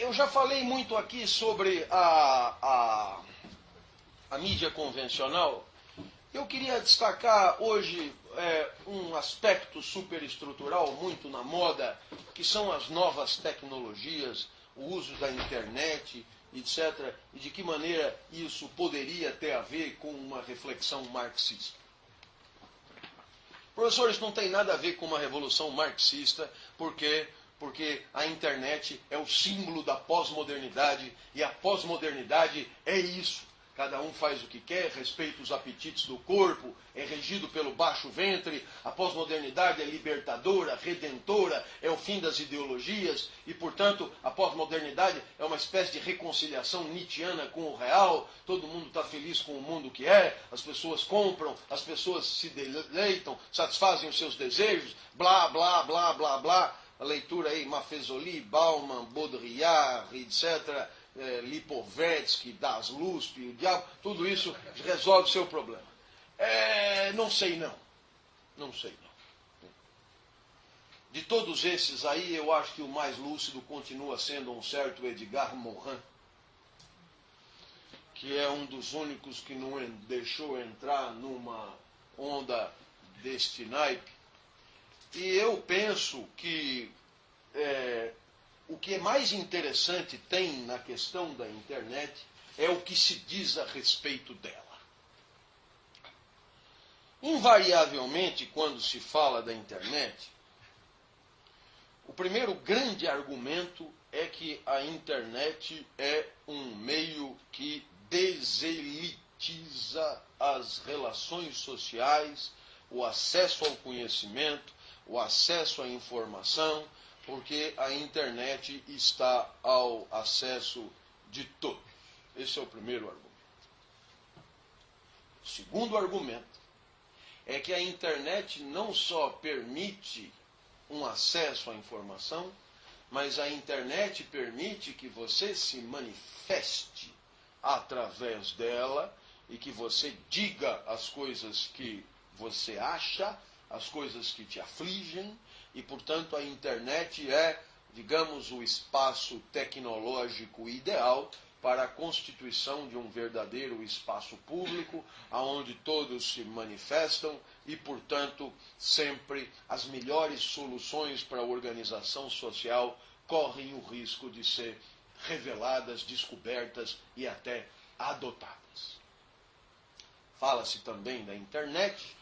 Eu já falei muito aqui sobre a mídia convencional. Eu queria destacar hoje um aspecto superestrutural muito na moda, que são as novas tecnologias, o uso da internet, etc. E de que maneira isso poderia ter a ver com uma reflexão marxista. Professor, isso não tem nada a ver com uma revolução marxista, porque a internet é o símbolo da pós-modernidade, e a pós-modernidade é isso. Cada um faz o que quer, respeita os apetites do corpo, é regido pelo baixo ventre. A pós-modernidade é libertadora, redentora, é o fim das ideologias e, portanto, a pós-modernidade é uma espécie de reconciliação nietzschiana com o real. Todo mundo está feliz com o mundo que é, as pessoas compram, as pessoas se deleitam, satisfazem os seus desejos, blá, blá, blá, blá, blá. A leitura aí, Maffesoli, Bauman, Baudrillard, etc., Lipovetsky, Das Lust, o diabo, tudo isso resolve o seu problema. Não sei não. Não sei não. De todos esses aí, eu acho que o mais lúcido continua sendo um certo Edgar Morin, que é um dos únicos que não deixou entrar numa onda deste naipe. E eu penso que o que é mais interessante tem na questão da internet é o que se diz a respeito dela. Invariavelmente, quando se fala da internet, o primeiro grande argumento é que a internet é um meio que deselitiza as relações sociais, o acesso ao conhecimento, o acesso à informação, porque a internet está ao acesso de todos. Esse é o primeiro argumento. O segundo argumento é que a internet não só permite um acesso à informação, mas a internet permite que você se manifeste através dela e que você diga as coisas que você acha, as coisas que te afligem, e, portanto, a internet é, digamos, o espaço tecnológico ideal para a constituição de um verdadeiro espaço público, onde todos se manifestam e, portanto, sempre as melhores soluções para a organização social correm o risco de ser reveladas, descobertas e até adotadas. Fala-se também da internet,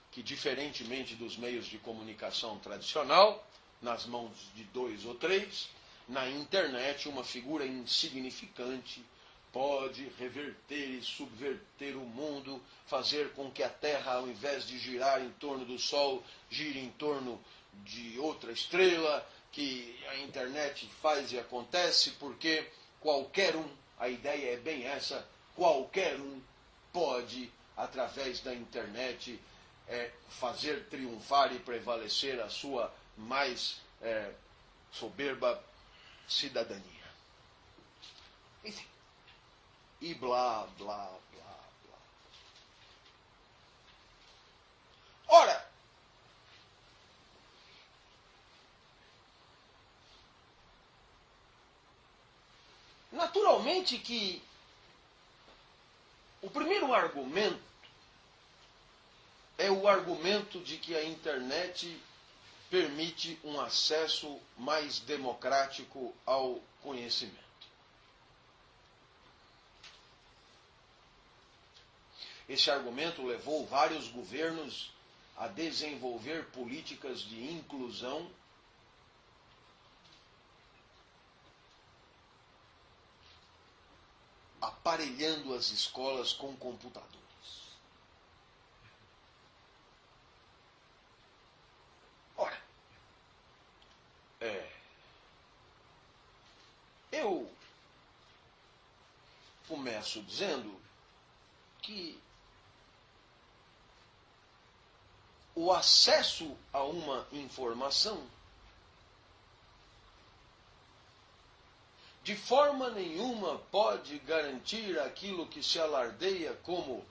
que, diferentemente dos meios de comunicação tradicional, nas mãos de 2 ou 3, na internet uma figura insignificante pode reverter e subverter o mundo, fazer com que a Terra, ao invés de girar em torno do Sol, gire em torno de outra estrela, que a internet faz e acontece, porque qualquer um, a ideia é bem essa, qualquer um pode, através da internet, fazer triunfar e prevalecer a sua mais soberba cidadania. Enfim. E blá, blá, blá, blá. Ora, naturalmente que o primeiro argumento é o argumento de que a internet permite um acesso mais democrático ao conhecimento. Esse argumento levou vários governos a desenvolver políticas de inclusão aparelhando as escolas com computadores. Ora, eu começo dizendo que o acesso a uma informação de forma nenhuma pode garantir aquilo que se alardeia como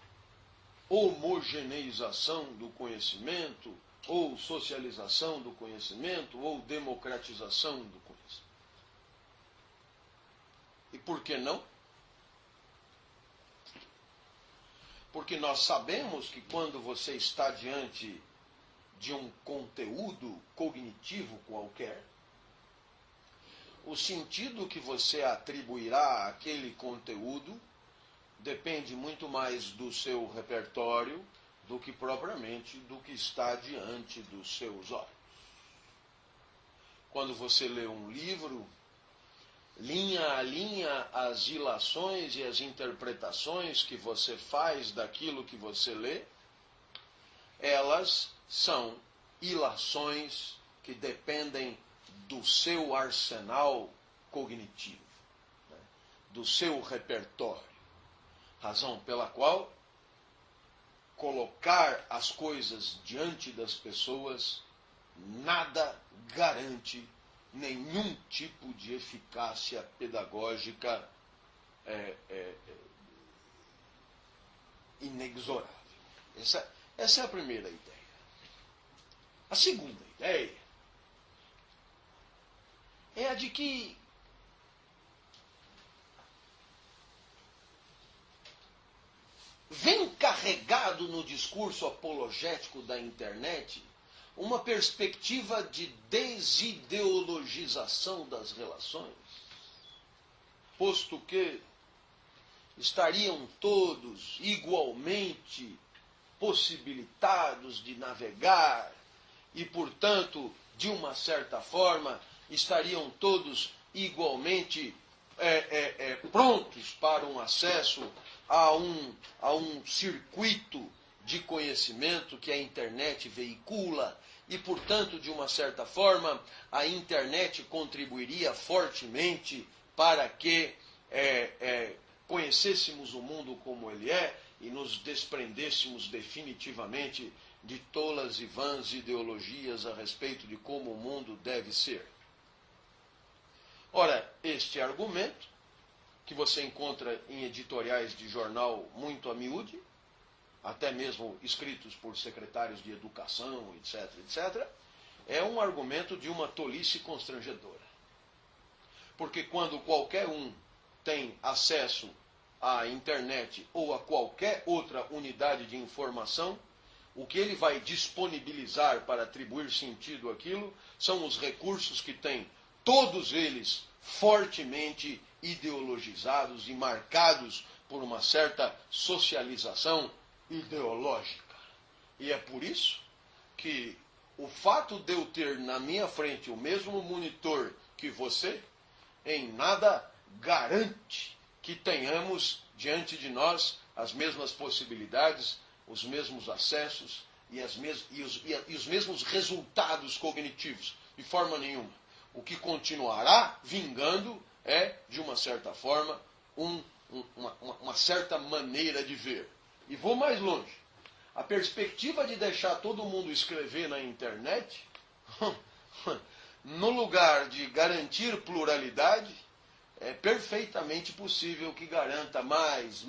homogeneização do conhecimento, ou socialização do conhecimento, ou democratização do conhecimento. E por que não? Porque nós sabemos que quando você está diante de um conteúdo cognitivo qualquer, o sentido que você atribuirá àquele conteúdo depende muito mais do seu repertório do que propriamente do que está diante dos seus olhos. Quando você lê um livro, linha a linha, as ilações e as interpretações que você faz daquilo que você lê, elas são ilações que dependem do seu arsenal cognitivo, né? Do seu repertório. Razão pela qual colocar as coisas diante das pessoas nada garante nenhum tipo de eficácia pedagógica inexorável. Essa é a primeira ideia. A segunda ideia é a de que vem carregado no discurso apologético da internet uma perspectiva de desideologização das relações, posto que estariam todos igualmente possibilitados de navegar e, portanto, de uma certa forma, estariam todos igualmente prontos para um acesso a um circuito de conhecimento que a internet veicula e, portanto, de uma certa forma, a internet contribuiria fortemente para que conhecêssemos o mundo como ele é e nos desprendêssemos definitivamente de tolas e vãs ideologias a respeito de como o mundo deve ser. Ora, este argumento, que você encontra em editoriais de jornal muito a miúde, até mesmo escritos por secretários de educação, etc., etc., é um argumento de uma tolice constrangedora. Porque quando qualquer um tem acesso à internet ou a qualquer outra unidade de informação, o que ele vai disponibilizar para atribuir sentido àquilo são os recursos que tem, todos eles fortemente ideologizados e marcados por uma certa socialização ideológica. E é por isso que o fato de eu ter na minha frente o mesmo monitor que você, em nada garante que tenhamos diante de nós as mesmas possibilidades, os mesmos acessos e os mesmos resultados cognitivos, de forma nenhuma. O que continuará vingando é, de uma certa forma, uma certa maneira de ver. E vou mais longe. A perspectiva de deixar todo mundo escrever na internet, no lugar de garantir pluralidade, é perfeitamente possível que garanta mais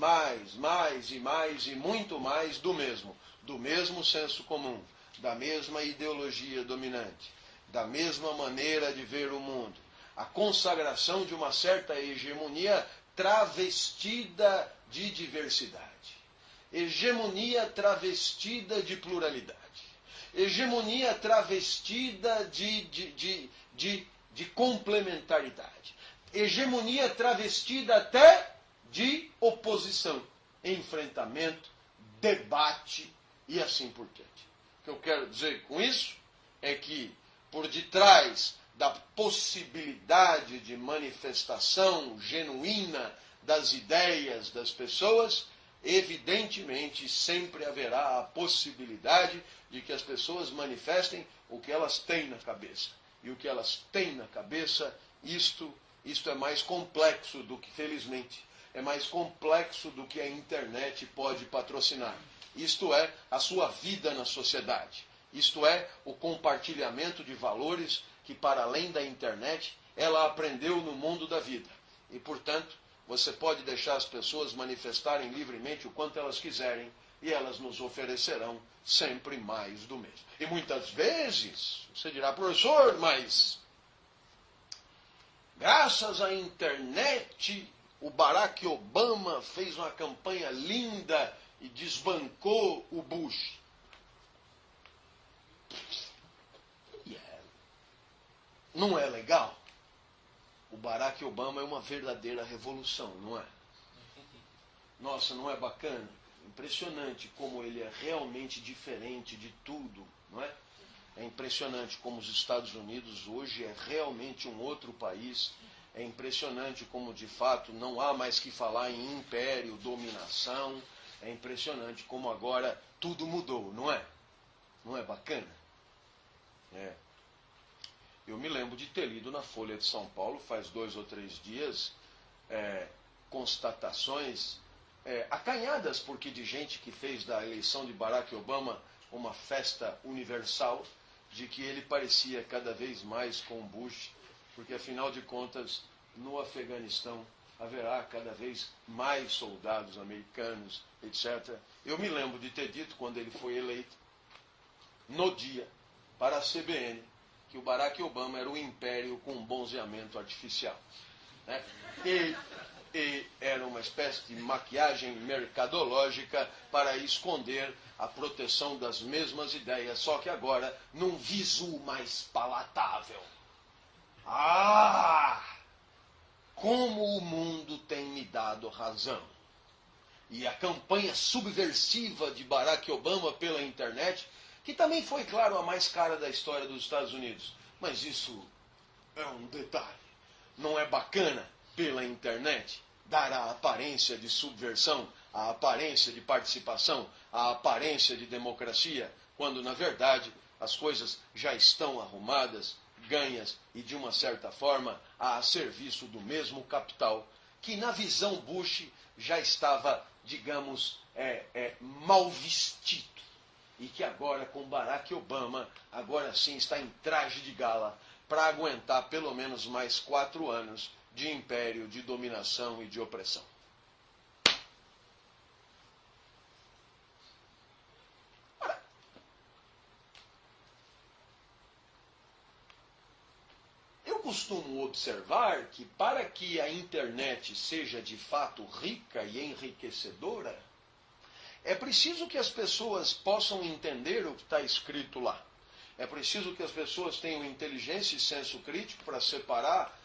e muito mais do mesmo senso comum, da mesma ideologia dominante, da mesma maneira de ver o mundo. A consagração de uma certa hegemonia travestida de diversidade. Hegemonia travestida de pluralidade. Hegemonia travestida de complementaridade. Hegemonia travestida até de oposição, enfrentamento, debate e assim por diante. O que eu quero dizer com isso é que, por detrás da possibilidade de manifestação genuína das ideias das pessoas, evidentemente sempre haverá a possibilidade de que as pessoas manifestem o que elas têm na cabeça. E o que elas têm na cabeça, isto é mais complexo do que, felizmente, é mais complexo do que a internet pode patrocinar. Isto é a sua vida na sociedade. Isto é o compartilhamento de valores que, para além da internet, ela aprendeu no mundo da vida. E, portanto, você pode deixar as pessoas manifestarem livremente o quanto elas quiserem e elas nos oferecerão sempre mais do mesmo. E muitas vezes, você dirá, professor, mas graças à internet, o Barack Obama fez uma campanha linda e desbancou o Bush. Não é legal? O Barack Obama é uma verdadeira revolução, não é? Nossa, não é bacana? Impressionante como ele é realmente diferente de tudo, não é? É impressionante como os Estados Unidos hoje é realmente um outro país. É impressionante como, de fato, não há mais que falar em império, dominação. É impressionante como agora tudo mudou, não é? Não é bacana? É. Eu me lembro de ter lido na Folha de São Paulo, faz 2 ou 3 dias, constatações acanhadas, porque de gente que fez da eleição de Barack Obama uma festa universal, de que ele parecia cada vez mais com Bush, porque afinal de contas, no Afeganistão haverá cada vez mais soldados americanos, etc. Eu me lembro de ter dito, quando ele foi eleito, no dia, para a CBN, que o Barack Obama era o império com bronzeamento artificial. Né? E era uma espécie de maquiagem mercadológica para esconder a proteção das mesmas ideias, só que agora num visu mais palatável. Ah! Como o mundo tem me dado razão. E a campanha subversiva de Barack Obama pela internet, que também foi, claro, a mais cara da história dos Estados Unidos. Mas isso é um detalhe. Não é bacana pela internet dar a aparência de subversão, a aparência de participação, a aparência de democracia, quando, na verdade, as coisas já estão arrumadas, ganhas e, de uma certa forma, a serviço do mesmo capital, que, na visão Bush, já estava, digamos, mal vestido. E que agora, com Barack Obama, agora sim está em traje de gala para aguentar pelo menos mais 4 anos de império, de dominação e de opressão. Ora, eu costumo observar que para que a internet seja de fato rica e enriquecedora, é preciso que as pessoas possam entender o que está escrito lá. É preciso que as pessoas tenham inteligência e senso crítico para separar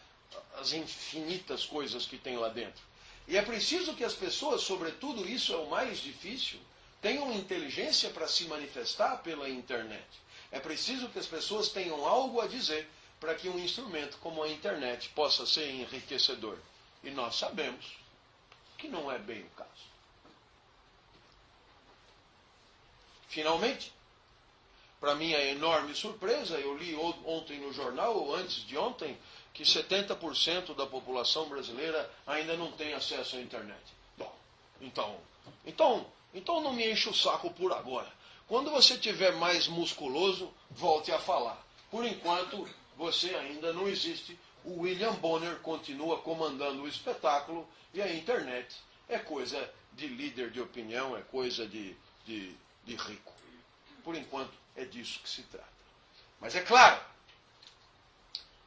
as infinitas coisas que tem lá dentro. E é preciso que as pessoas, sobretudo isso é o mais difícil, tenham inteligência para se manifestar pela internet. É preciso que as pessoas tenham algo a dizer para que um instrumento como a internet possa ser enriquecedor. E nós sabemos que não é bem o caso. Finalmente, para minha enorme surpresa, eu li ontem no jornal, ou antes de ontem, que 70% da população brasileira ainda não tem acesso à internet. Bom, então não me enche o saco por agora. Quando você tiver mais musculoso, volte a falar. Por enquanto, você ainda não existe. O William Bonner continua comandando o espetáculo e a internet é coisa de líder de opinião, é coisa de rico. Por enquanto, é disso que se trata. Mas é claro,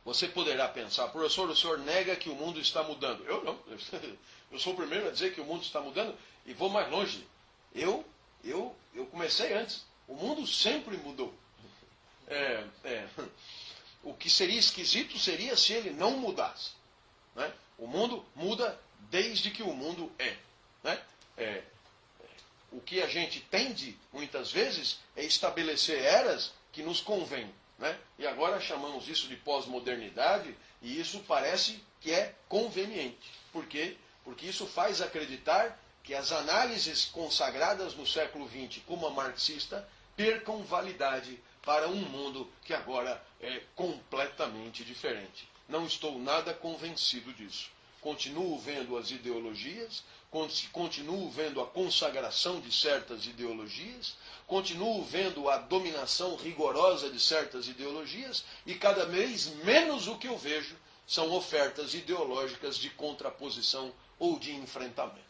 você poderá pensar, professor, o senhor nega que o mundo está mudando. Eu não. Eu sou o primeiro a dizer que o mundo está mudando e vou mais longe. Eu comecei antes. O mundo sempre mudou. O que seria esquisito seria se ele não mudasse. Né? O mundo muda desde que o mundo é. Né? O que a gente tende, muitas vezes, é estabelecer eras que nos convêm. Né? E agora chamamos isso de pós-modernidade, e isso parece que é conveniente. Por quê? Porque isso faz acreditar que as análises consagradas no século XX como a marxista percam validade para um mundo que agora é completamente diferente. Não estou nada convencido disso. Continuo vendo as ideologias, continuo vendo a consagração de certas ideologias, continuo vendo a dominação rigorosa de certas ideologias, e cada vez menos o que eu vejo são ofertas ideológicas de contraposição ou de enfrentamento.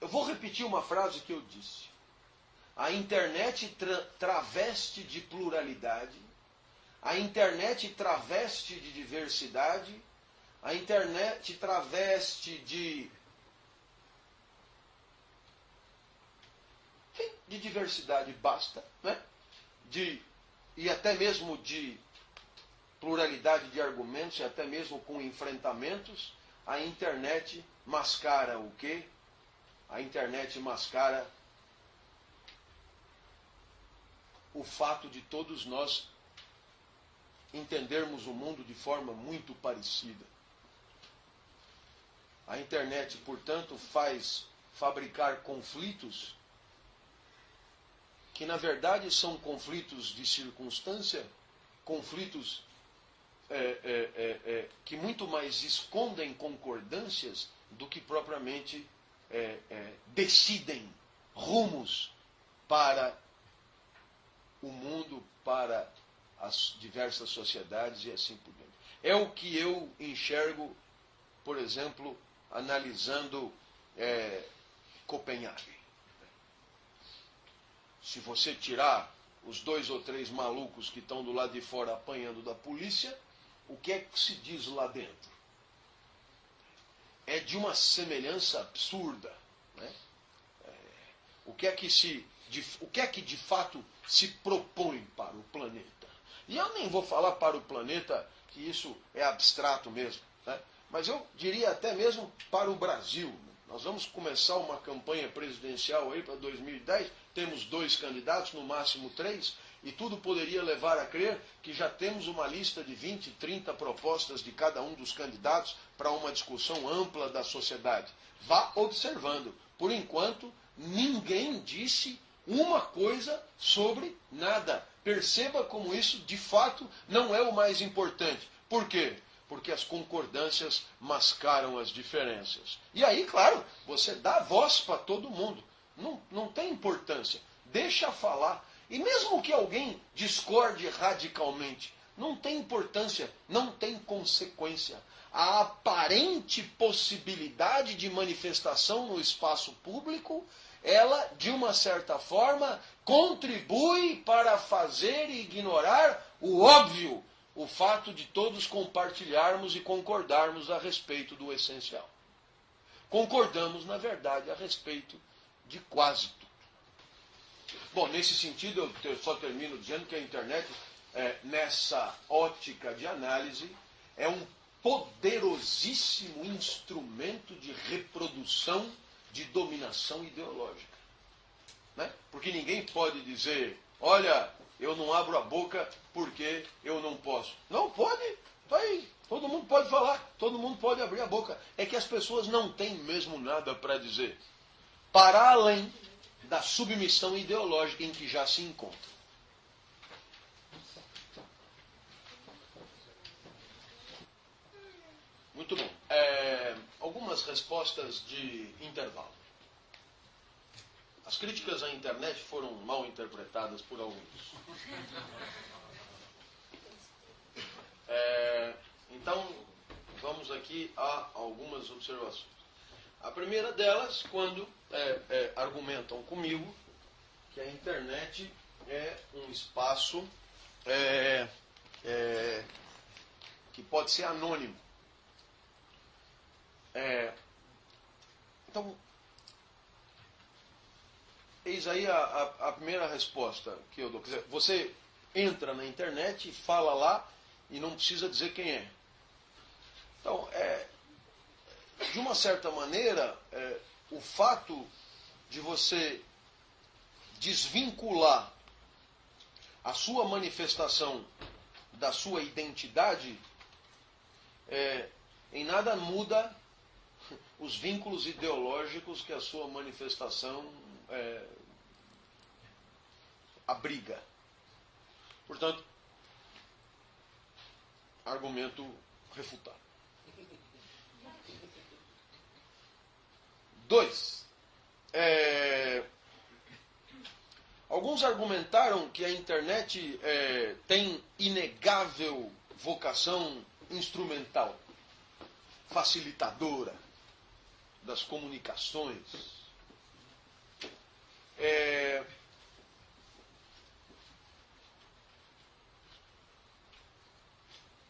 Eu vou repetir uma frase que eu disse. A internet traveste de pluralidade A internet traveste de diversidade, a internet traveste de diversidade basta, né? E até mesmo de pluralidade de argumentos, e até mesmo com enfrentamentos. A internet mascara o quê? A internet mascara o fato de todos nós entendermos o mundo de forma muito parecida. A internet, portanto, faz fabricar conflitos que, na verdade, são conflitos de circunstância, conflitos que muito mais escondem concordâncias do que propriamente decidem rumos para o mundo, para as diversas sociedades e assim por diante. É o que eu enxergo, por exemplo, analisando Copenhague. Se você tirar os 2 ou 3 malucos que estão do lado de fora apanhando da polícia, o que é que se diz lá dentro? É de uma semelhança absurda, né? O que é que de fato se propõe para o planeta? E eu nem vou falar para o planeta, que isso é abstrato mesmo, né? Mas eu diria até mesmo para o Brasil. Nós vamos começar uma campanha presidencial aí para 2010, temos 2 candidatos, no máximo 3, e tudo poderia levar a crer que já temos uma lista de 20, 30 propostas de cada um dos candidatos para uma discussão ampla da sociedade. Vá observando. Por enquanto, ninguém disse uma coisa sobre nada. Perceba como isso, de fato, não é o mais importante. Por quê? Porque as concordâncias mascaram as diferenças. E aí, claro, você dá voz para todo mundo. Não tem importância. Deixa falar. E mesmo que alguém discorde radicalmente, não tem importância, não tem consequência. A aparente possibilidade de manifestação no espaço público, ela, de uma certa forma, contribui para fazer e ignorar o óbvio, o fato de todos compartilharmos e concordarmos a respeito do essencial. Concordamos, na verdade, a respeito de quase tudo. Bom, nesse sentido, eu só termino dizendo que a internet, nessa ótica de análise, é um poderosíssimo instrumento de reprodução de dominação ideológica. Né? Porque ninguém pode dizer, olha, eu não abro a boca porque eu não posso. Não pode, vai, todo mundo pode falar, todo mundo pode abrir a boca. É que as pessoas não têm mesmo nada para dizer, para além da submissão ideológica em que já se encontram. Muito bom. Algumas respostas de intervalo. As críticas à internet foram mal interpretadas por alguns. Então, vamos aqui a algumas observações. A primeira delas, quando argumentam comigo que a internet é um espaço que pode ser anônimo. Então, eis aí a primeira resposta que eu dou. Quer dizer, você entra na internet e fala lá e não precisa dizer quem é. Então, de uma certa maneira, o fato de você desvincular a sua manifestação da sua identidade, em nada muda os vínculos ideológicos que a sua manifestação abriga. Portanto, argumento refutado. 2. Alguns argumentaram que a internet tem inegável vocação instrumental, facilitadora das comunicações.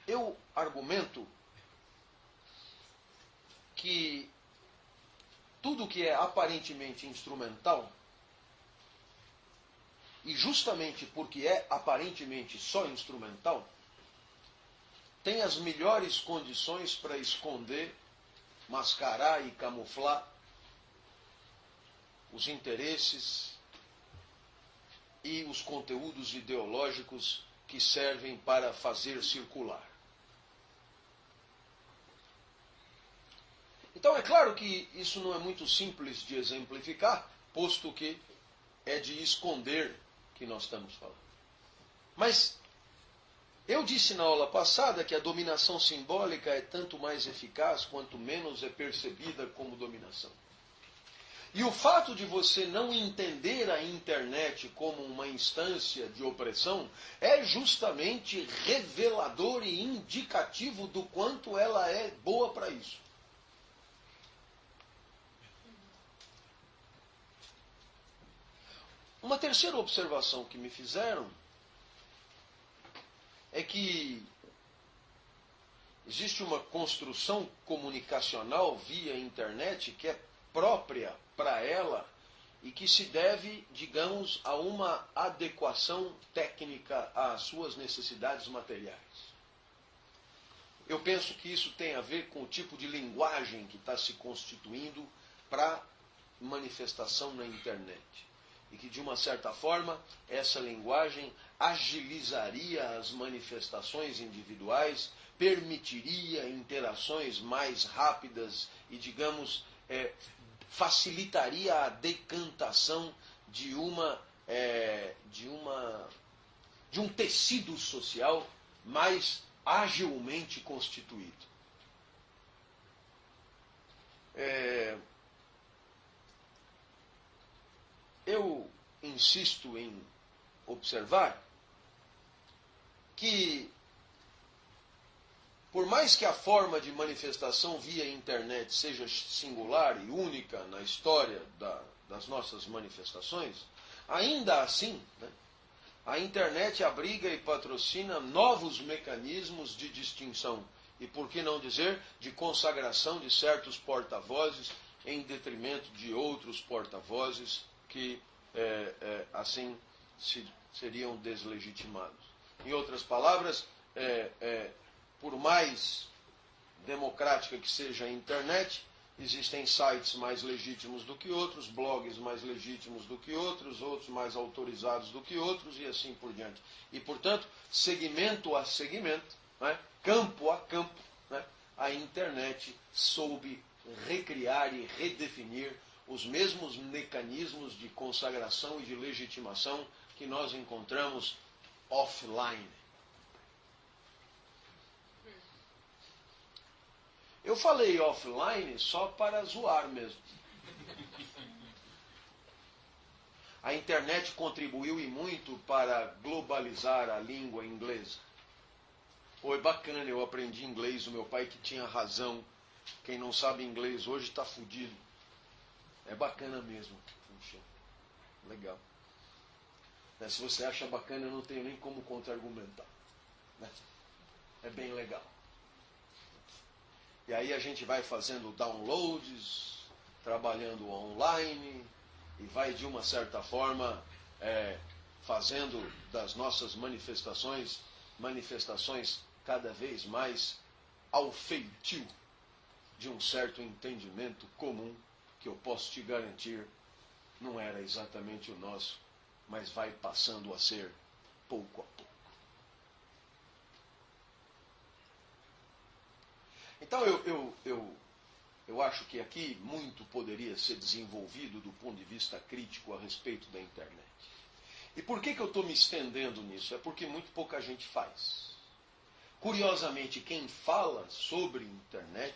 eu argumento que tudo que é aparentemente instrumental, e justamente porque é aparentemente só instrumental, tem as melhores condições para esconder, mascarar e camuflar os interesses e os conteúdos ideológicos que servem para fazer circular. Então é claro que isso não é muito simples de exemplificar, posto que é de esconder que nós estamos falando. Mas eu disse na aula passada que a dominação simbólica é tanto mais eficaz quanto menos é percebida como dominação. E o fato de você não entender a internet como uma instância de opressão é justamente revelador e indicativo do quanto ela é boa para isso. Uma terceira observação que me fizeram é que existe uma construção comunicacional via internet que é própria para ela e que se deve, digamos, a uma adequação técnica às suas necessidades materiais. Eu penso que isso tem a ver com o tipo de linguagem que está se constituindo para manifestação na internet. E que, de uma certa forma, essa linguagem agilizaria as manifestações individuais, permitiria interações mais rápidas e, digamos, facilitaria a decantação de um tecido social mais agilmente constituído. Eu insisto em observar que, por mais que a forma de manifestação via internet seja singular e única na história das nossas manifestações, ainda assim, né, a internet abriga e patrocina novos mecanismos de distinção e, por que não dizer, de consagração de certos porta-vozes em detrimento de outros porta-vozes que assim seriam deslegitimados. Em outras palavras, por mais democrática que seja a internet, existem sites mais legítimos do que outros, blogs mais legítimos do que outros, outros mais autorizados do que outros e assim por diante. E, portanto, segmento a segmento, né, campo a campo, né, a internet soube recriar e redefinir os mesmos mecanismos de consagração e de legitimação que nós encontramos offline. Eu falei offline só para zoar mesmo. A internet contribuiu e muito para globalizar a língua inglesa. Foi bacana, eu aprendi inglês, o meu pai que tinha razão. Quem não sabe inglês hoje está fudido. É bacana mesmo. Puxa, legal. Se você acha bacana, eu não tenho nem como contra-argumentar. É bem legal. E aí a gente vai fazendo downloads, trabalhando online, e vai, de uma certa forma, fazendo das nossas manifestações cada vez mais ao feitio de um certo entendimento comum, que eu posso te garantir, não era exatamente o nosso, mas vai passando a ser pouco a pouco. Então eu acho que aqui muito poderia ser desenvolvido do ponto de vista crítico a respeito da internet. E por que eu estou me estendendo nisso? É porque muito pouca gente faz. Curiosamente, quem fala sobre internet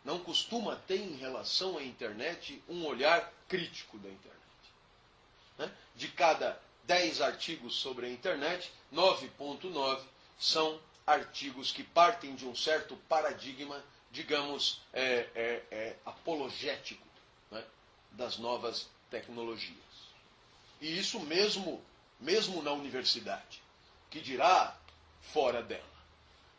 não costuma ter em relação à internet um olhar crítico da internet. Né? De cada 10 artigos sobre a internet, 9,9 são artigos que partem de um certo paradigma, digamos, apologético, né, das novas tecnologias. E isso mesmo na universidade, que dirá fora dela.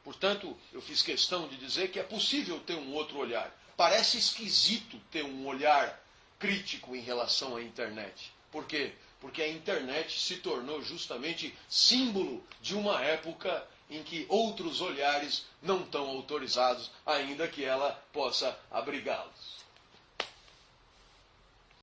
Portanto, eu fiz questão de dizer que é possível ter um outro olhar. Parece esquisito ter um olhar crítico em relação à internet. Por quê? Porque a internet se tornou justamente símbolo de uma época em que outros olhares não estão autorizados, ainda que ela possa abrigá-los.